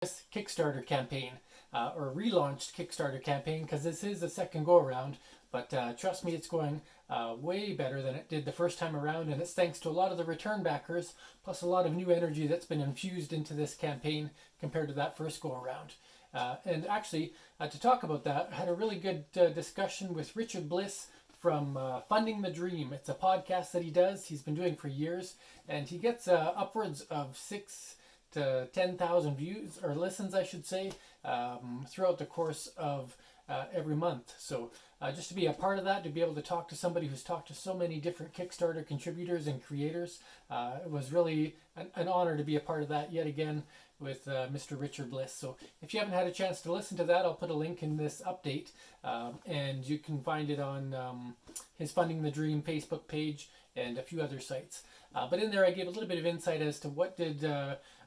this Kickstarter campaign or relaunched Kickstarter campaign, because this is the second go around, but trust me, it's going way better than it did the first time around, and it's thanks to a lot of the return backers plus a lot of new energy that's been infused into this campaign compared to that first go around. And actually, to talk about that, I had a really good discussion with Richard Bliss from Funding the Dream. It's a podcast that he does. He's been doing for years, and he gets upwards of 6 to 10,000 views, or listens, I should say, throughout the course of every month. So just to be a part of that, to be able to talk to somebody who's talked to so many different Kickstarter contributors and creators, it was really an honor to be a part of that yet again with Mr. Richard Bliss. So if you haven't had a chance to listen to that, I'll put a link in this update, and you can find it on his Funding the Dream Facebook page and a few other sites. But in there, I gave a little bit of insight as to what did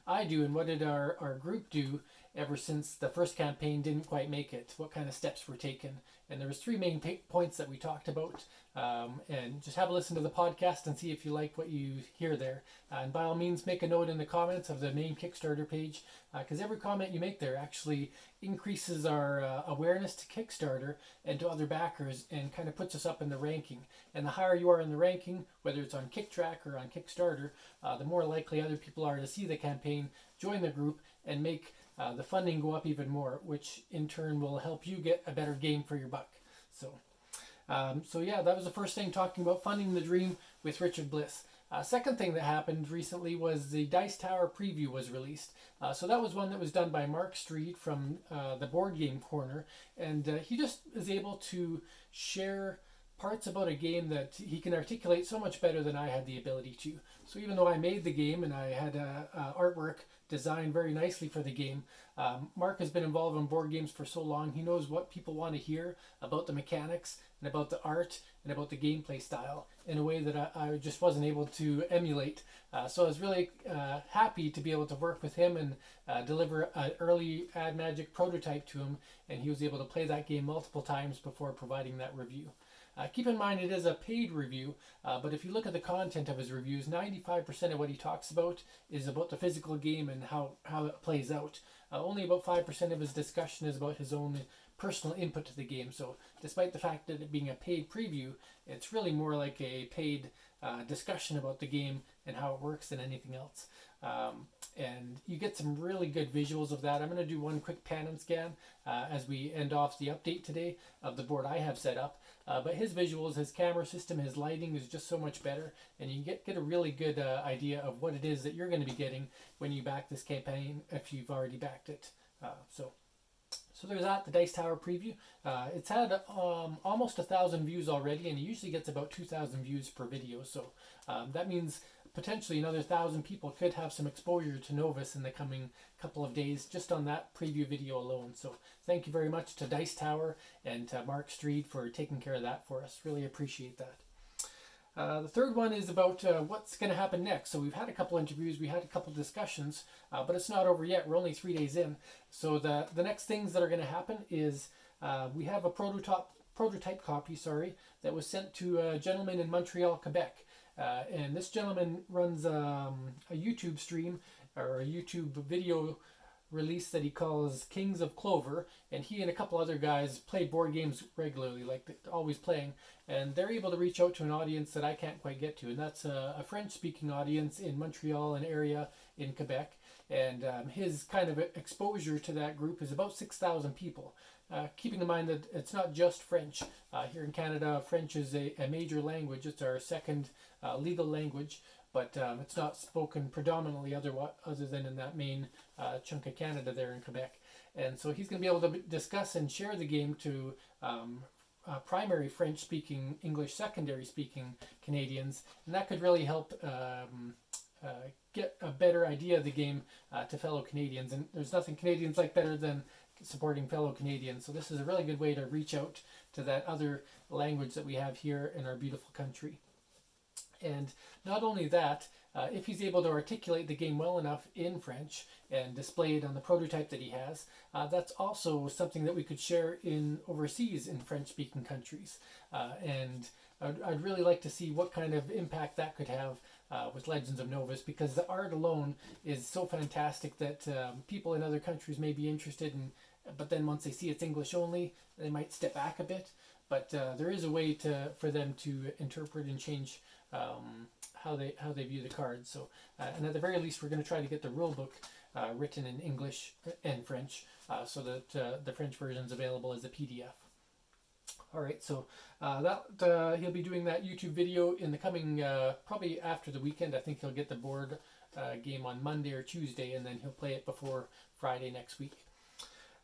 I do and what did our group do ever since the first campaign didn't quite make it, what kind of steps were taken. And there was three main points that we talked about, and just have a listen to the podcast and see if you like what you hear there. And by all means, make a note in the comments of the main Kickstarter page, because every comment you make there actually increases our awareness to Kickstarter and to other backers, and kind of puts us up in the ranking. And the higher you are in the ranking, whether it's on KickTrack or on Kickstarter, the more likely other people are to see the campaign, join the group, and make the funding go up even more, which in turn will help you get a better game for your buck. So yeah, that was the first thing, talking about Funding the Dream with Richard Bliss. Second thing that happened recently was the Dice Tower preview was released. So that was one that was done by Mark Street from the Board Game Corner, and he just is able to share parts about a game that he can articulate so much better than I had the ability to. So even though I made the game and I had artwork designed very nicely for the game, Mark has been involved in board games for so long. He knows what people want to hear about the mechanics and about the art and about the gameplay style in a way that I just wasn't able to emulate. So I was really happy to be able to work with him and deliver an early Ad Magic prototype to him, and he was able to play that game multiple times before providing that review. Keep in mind, it is a paid review, but if you look at the content of his reviews, 95% of what he talks about is about the physical game and how it plays out. Only about 5% of his discussion is about his own personal input to the game. So despite the fact that it being a paid preview, it's really more like a paid discussion about the game and how it works than anything else. And you get some really good visuals of that. I'm going to do one quick pan and scan as we end off the update today of the board I have set up. But his visuals, his camera system, his lighting is just so much better, and you get a really good idea of what it is that you're going to be getting when you back this campaign, if you've already backed it. So there's that, the Dice Tower preview. It's had almost 1,000 views already, and it usually gets about 2,000 views per video. So that means potentially another 1,000 people could have some exposure to Novus in the coming couple of days just on that preview video alone. So thank you very much to Dice Tower and to Mark Street for taking care of that for us. Really appreciate that. The third one is about what's going to happen next. So we've had a couple interviews, we had a couple discussions, but it's not over yet. We're only 3 days in. So the next things that are going to happen is we have a prototype copy, that was sent to a gentleman in Montreal, Quebec. And this gentleman runs a YouTube stream, or a YouTube video release that he calls Kings of Clover, and he and a couple other guys play board games regularly, like they're always playing, and they're able to reach out to an audience that I can't quite get to, and that's a French-speaking audience in Montreal and area in Quebec, and his kind of exposure to that group is about 6,000 people. Keeping in mind that it's not just French. Here in Canada, French is a major language. It's our second legal language, but it's not spoken predominantly other than in that main chunk of Canada there in Quebec. And so he's going to be able to discuss and share the game to primary French-speaking, English secondary-speaking Canadians, and that could really help get a better idea of the game to fellow Canadians. And there's nothing Canadians like better than supporting fellow Canadians. So this is a really good way to reach out to that other language that we have here in our beautiful country. And not only that, if he's able to articulate the game well enough in French and display it on the prototype that he has, that's also something that we could share in overseas in French-speaking countries. And I'd really like to see what kind of impact that could have with Legends of Novus, because the art alone is so fantastic that people in other countries may be interested in, but then once they see it's English only, they might step back a bit. But there is a way for them to interpret and change how they view the cards. So, and at the very least, we're going to try to get the rule book written in English and French, so that the French version is available as a PDF. All right, so he'll be doing that YouTube video in the coming, probably after the weekend. I think he'll get the board game on Monday or Tuesday, and then he'll play it before Friday next week.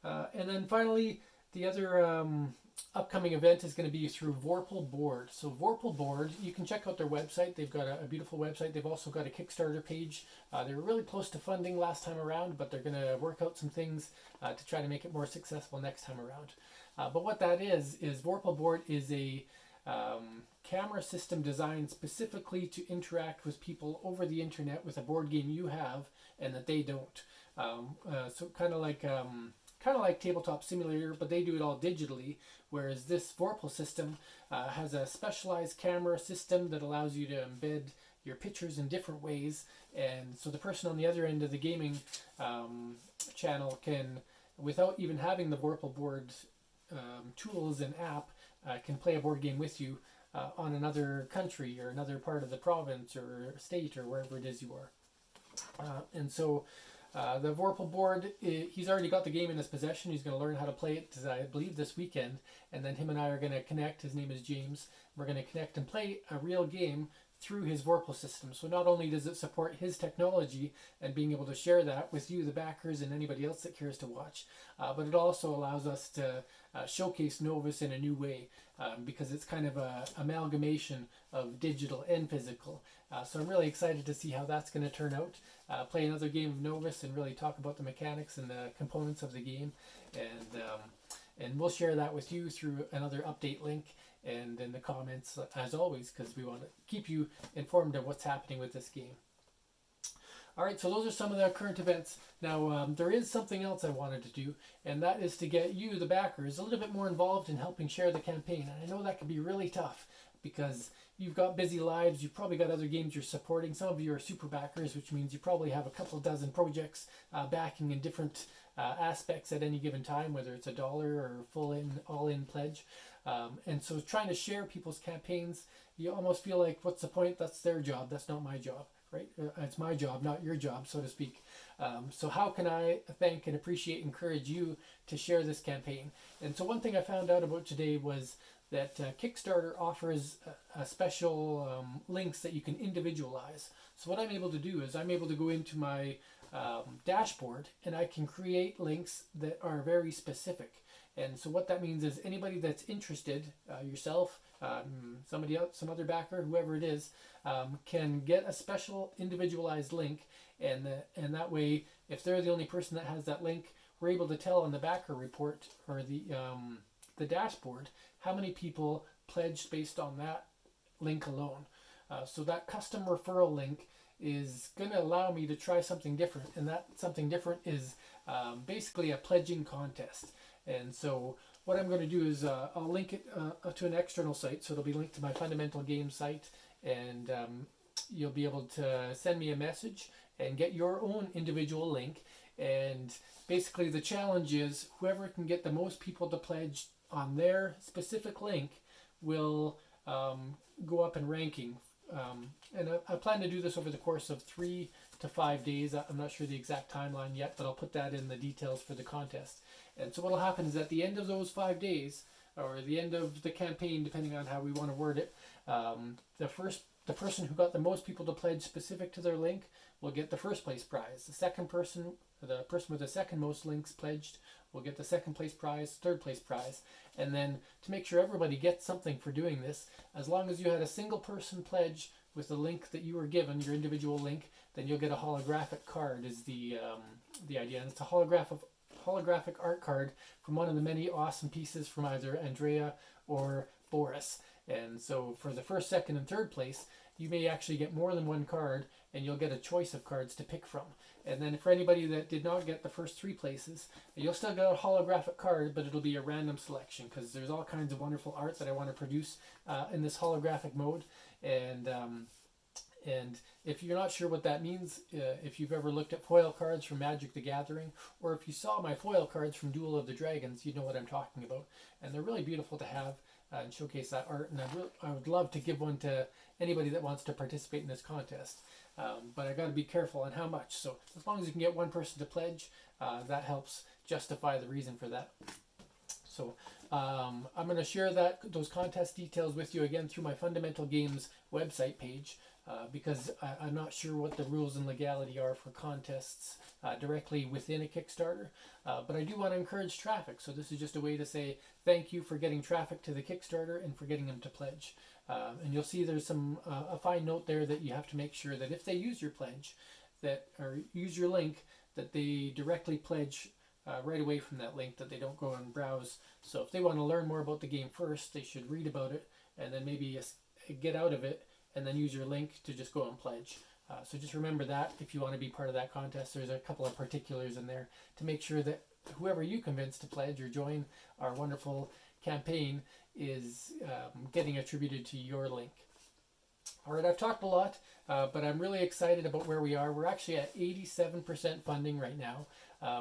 And then finally, the other upcoming event is going to be through Vorpal Board. So Vorpal Board, you can check out their website. They've got a beautiful website. They've also got a Kickstarter page. They were really close to funding last time around, but they're going to work out some things to try to make it more successful next time around. But what that is Vorpal Board is a camera system designed specifically to interact with people over the internet with a board game you have and that they don't. So kind of like Tabletop Simulator, but they do it all digitally, whereas this Vorpal system has a specialized camera system that allows you to embed your pictures in different ways, and so the person on the other end of the gaming channel can, without even having the Vorpal Board tools and app, can play a board game with you on another country or another part of the province or state or wherever it is you are. And so the Vorpal Board, he's already got the game in his possession. He's going to learn how to play it, I believe, this weekend. And then him and I are going to connect. His name is James. We're going to connect and play a real game through his Vorpal system. So not only does it support his technology and being able to share that with you, the backers, and anybody else that cares to watch, but it also allows us to showcase Novus in a new way, because it's kind of a amalgamation of digital and physical. So I'm really excited to see how that's going to turn out. Play another game of Novus and really talk about the mechanics and the components of the game, and we'll share that with you through another update link and in the comments, as always, because we want to keep you informed of what's happening with this game. All right, so those are some of the current events. Now, there is something else I wanted to do, and that is to get you, the backers, a little bit more involved in helping share the campaign. And I know that can be really tough because you've got busy lives. You've probably got other games you're supporting. Some of you are super backers, which means you probably have a couple dozen projects backing in different aspects at any given time, whether it's $1 or all-in pledge. And so trying to share people's campaigns, you almost feel like, what's the point? That's their job. That's not my job, right? It's my job, not your job, so to speak. So how can I thank and appreciate, encourage you to share this campaign? And so one thing I found out about today was that Kickstarter offers a special links that you can individualize. So what I'm able to do is I'm able to go into my dashboard and I can create links that are very specific. And so what that means is anybody that's interested, yourself, somebody else, some other backer, whoever it is, can get a special individualized link, and that way, if they're the only person that has that link, we're able to tell on the backer report or the dashboard how many people pledged based on that link alone. So that custom referral link is going to allow me to try something different, and that something different is basically a pledging contest. And so what I'm going to do is I'll link it to an external site, so it'll be linked to my Fundamental Game site, and you'll be able to send me a message and get your own individual link. And basically the challenge is whoever can get the most people to pledge on their specific link will go up in ranking. And I plan to do this over the course of 3 to 5 days. I'm not sure the exact timeline yet, but I'll put that in the details for the contest. And so what will happen is at the end of those 5 days, or the end of the campaign, depending on how we want to word it, the person who got the most people to pledge specific to their link will get the first place prize. The person with the second most links pledged will get the second place prize, third place prize. And then to make sure everybody gets something for doing this, as long as you had a single person pledge with the link that you were given, your individual link, then you'll get a holographic card is the idea. And it's a holographic art card from one of the many awesome pieces from either Andrea or Boris. And so for the first, second, and third place, you may actually get more than one card, and you'll get a choice of cards to pick from. And then for anybody that did not get the first 3 places, you'll still get a holographic card, but it'll be a random selection, because there's all kinds of wonderful art that I want to produce in this holographic mode. And And if you're not sure what that means, if you've ever looked at foil cards from Magic the Gathering, or if you saw my foil cards from Duel of the Dragons, you know what I'm talking about. And they're really beautiful to have and showcase that art. And I would love to give one to anybody that wants to participate in this contest. But I got to be careful on how much. So as long as you can get one person to pledge, that helps justify the reason for that. So I'm going to share those contest details with you again through my Fundamental Games website page, because I'm not sure what the rules and legality are for contests directly within a Kickstarter. But I do want to encourage traffic. So this is just a way to say thank you for getting traffic to the Kickstarter and for getting them to pledge. And you'll see there's a fine note there that you have to make sure that if they use your pledge, or use your link, that they directly pledge right away from that link, that they don't go and browse. So if they want to learn more about the game first, they should read about it and then maybe get out of it and then use your link to just go and pledge. So just remember that if you want to be part of that contest. There's a couple of particulars in there to make sure that whoever you convince to pledge or join our wonderful campaign is getting attributed to your link. All right, I've talked a lot, but I'm really excited about where we are. We're actually at 87% funding right now.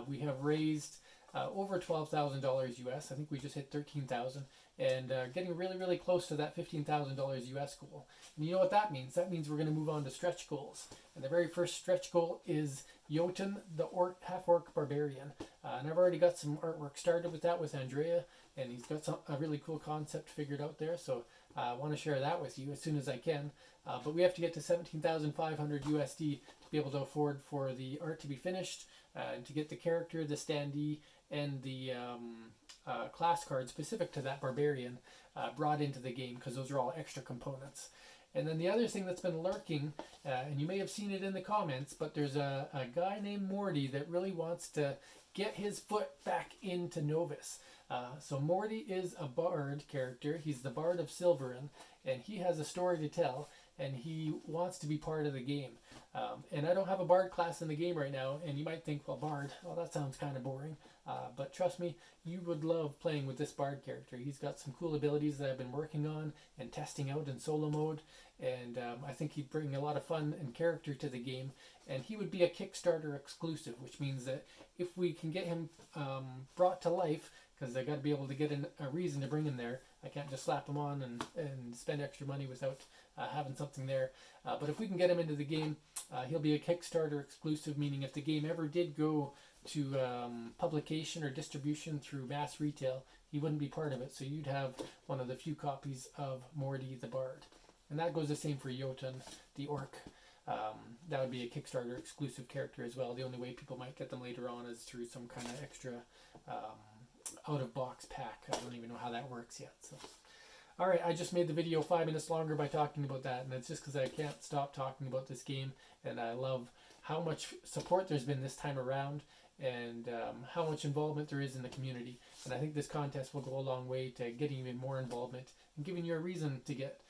We have raised over $12,000 US. I think we just hit 13,000, and getting really, really close to that $15,000 US goal. And you know what that means? That means we're going to move on to stretch goals. And the very first stretch goal is Jotun, the half-orc barbarian. And I've already got some artwork started with that with Andrea, and he's got a really cool concept figured out there. So I want to share that with you as soon as I can. But we have to get to 17,500 USD to be able to afford for the art to be finished, and to get the character, the standee, and the class card specific to that barbarian brought into the game, because those are all extra components. And then the other thing that's been lurking, and you may have seen it in the comments, but there's a guy named Morty that really wants to get his foot back into Novus. So Morty is a bard character. He's the Bard of Silverin, and he has a story to tell, and he wants to be part of the game. And I don't have a bard class in the game right now, and you might think, well, bard, well, that sounds kind of boring. But trust me, you would love playing with this bard character. He's got some cool abilities that I've been working on and testing out in solo mode, and I think he'd bring a lot of fun and character to the game. And he would be a Kickstarter exclusive, which means that if we can get him brought to life, because I got to be able to get a reason to bring him there. I can't just slap him on and spend extra money without having something there. But if we can get him into the game, he'll be a Kickstarter exclusive, meaning if the game ever did go to publication or distribution through mass retail, he wouldn't be part of it. So you'd have one of the few copies of Morty the Bard. And that goes the same for Jotun the Orc. That would be a Kickstarter exclusive character as well. The only way people might get them later on is through some kind of extra out-of-box pack. I don't even know how that works yet. So, all right, I just made the video 5 minutes longer by talking about that, and it's just because I can't stop talking about this game, and I love how much support there's been this time around, and how much involvement there is in the community. And I think this contest will go a long way to getting even more involvement and giving you a reason to get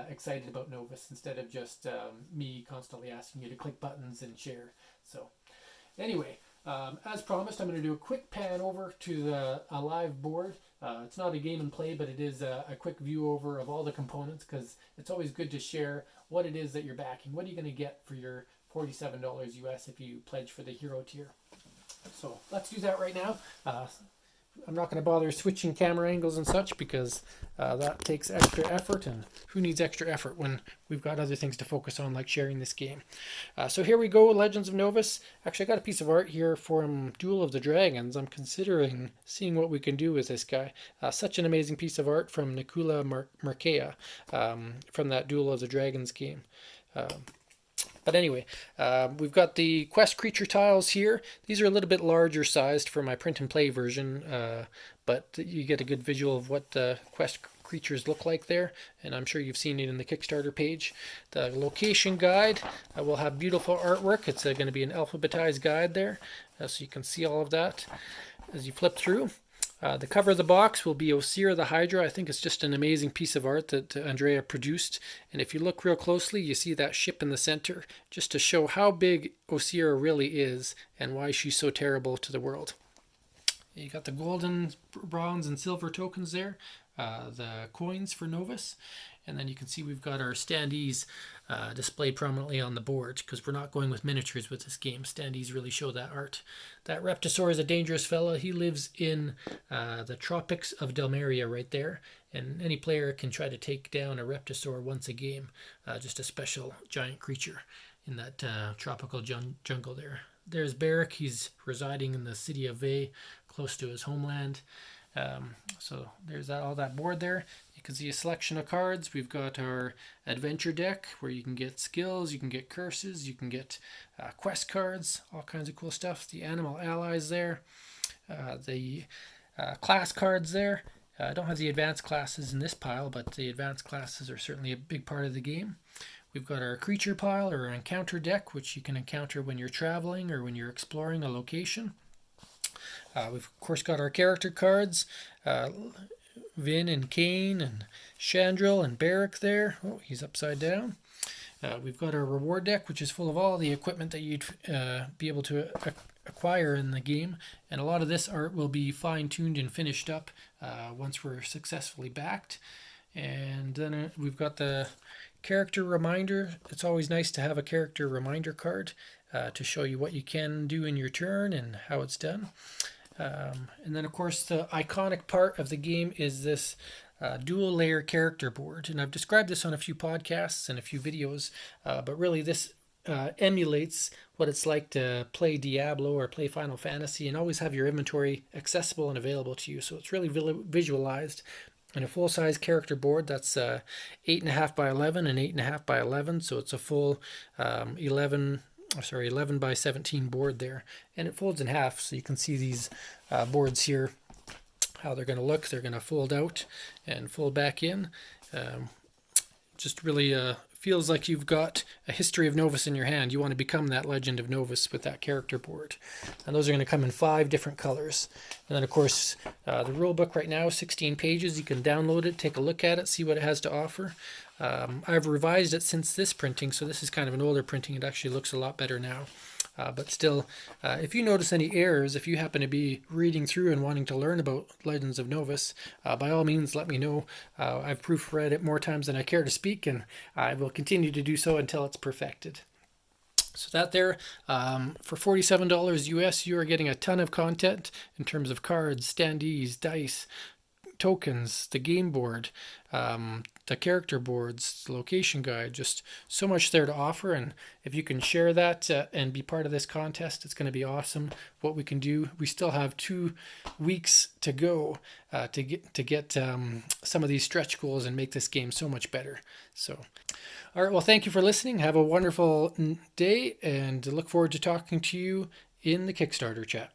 excited about Novus instead of just me constantly asking you to click buttons and share. So anyway, as promised, I'm going to do a quick pan over to a live board. It's not a game and play, but it is a quick view over of all the components, because it's always good to share what it is that you're backing. What are you going to get for your $47 US if you pledge for the hero tier? So let's do that right now. I'm not going to bother switching camera angles and such, because that takes extra effort, and who needs extra effort when we've got other things to focus on, like sharing this game. So here we go, Legends of Novus. Actually, I got a piece of art here from Duel of the Dragons. I'm considering seeing what we can do with this guy. Such an amazing piece of art from Nicola Markea from that Duel of the Dragons game. But anyway, we've got the quest creature tiles here. These are a little bit larger sized for my print and play version, but you get a good visual of what the quest creatures look like there, and I'm sure you've seen it in the Kickstarter page. The location guide will have beautiful artwork. It's going to be an alphabetized guide there, so you can see all of that as you flip through. The cover of the box will be Osir the Hydra. I think it's just an amazing piece of art that Andrea produced. And if you look real closely, you see that ship in the center, just to show how big Osir really is and why she's so terrible to the world. You got the golden, bronze, and silver tokens there, the coins for Novus. And then you can see we've got our standees displayed prominently on the board because we're not going with miniatures with this game. Standees really show that art. That Reptosaur is a dangerous fella. He lives in the tropics of Delmeria right there. And any player can try to take down a Reptosaur once a game. Just a special giant creature in that tropical jungle there. There's Barrick. He's residing in the city of Vey, close to his homeland. So there's all that board there. You can see a selection of cards. We've got our adventure deck where you can get skills, you can get curses, you can get quest cards, all kinds of cool stuff. The animal allies there, the class cards there. I don't have the advanced classes in this pile, but the advanced classes are certainly a big part of the game. We've got our creature pile or an encounter deck, which you can encounter when you're traveling or when you're exploring a location. We've of course got our character cards, Vin and Kane and Chandril and Barrick there. Oh, he's upside down. We've got our reward deck, which is full of all the equipment that you'd be able to acquire in the game. And a lot of this art will be fine-tuned and finished up once we're successfully backed. And then we've got the character reminder. It's always nice to have a character reminder card to show you what you can do in your turn and how it's done. And then, of course, the iconic part of the game is this dual layer character board. And I've described this on a few podcasts and a few videos, but really this emulates what it's like to play Diablo or play Final Fantasy and always have your inventory accessible and available to you. So it's really visualized in a full-size character board that's 8.5 by 11 and 8.5 by 11. So it's a full 11 by 17 board there, and it folds in half, so you can see these boards here, how they're going to look. They're going to fold out and fold back in. Just really feels like you've got a history of Novus in your hand. You want to become that Legend of Novus with that character board. And those are going to come in 5 different colors. And then, of course, the rule book right now is 16 pages. You can download it, take a look at it, see what it has to offer. I've revised it since this printing, so this is kind of an older printing. It actually looks a lot better now. But still, if you notice any errors, if you happen to be reading through and wanting to learn about Legends of Novus, by all means, let me know. I've proofread it more times than I care to speak, and I will continue to do so until it's perfected. So that there, for $47 US, you are getting a ton of content in terms of cards, standees, dice, tokens, the game board, the character boards, the location guide, just so much there to offer. And if you can share that and be part of this contest, it's going to be awesome what we can do. We still have 2 weeks to go to get some of these stretch goals and make this game so much better. So, all right, well, thank you for listening. Have a wonderful day, and look forward to talking to you in the Kickstarter chat.